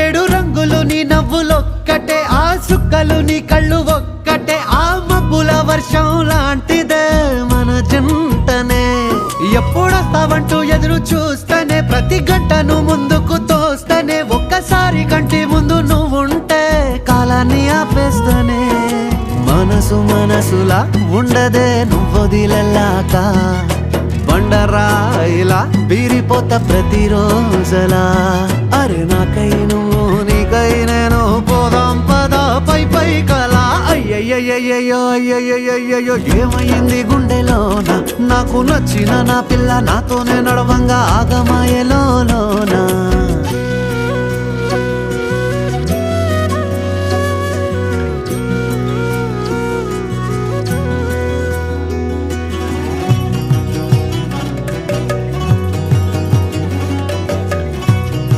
ఏడు రంగులు నీ నవ్వులొక్కటే, ఆ సుక్కలు నీ కళ్ళు ఒక్కటే, ఆ మబ్బుల వర్షం లాంటిదే మన జంటనే. ఎప్పుడొస్తావంటూ ఎదురు చూస్తేనే, ప్రతి గంటను ముందుకు తోస్తేనే, ఒక్కసారి కంటి ముందు నువ్వుంటే కాలాన్ని ఆపేస్తేనే. మనసు మనసులా ఉండదే నువ్వొదిలెళ్ళాక, బండరాయిలా బీరిపోత ప్రతిరోజలా. అరే నాకై నువ్వు నీకై నేను, పోదాం పదా పై పై కలా. అయ్యయ్యయ్యయ్యో అయ్యయ్యయ్యో ఏమైంది గుండెలోన, నాకు నచ్చిన నా పిల్ల నాతోనే నడవంగా ఆగమాయలోనా.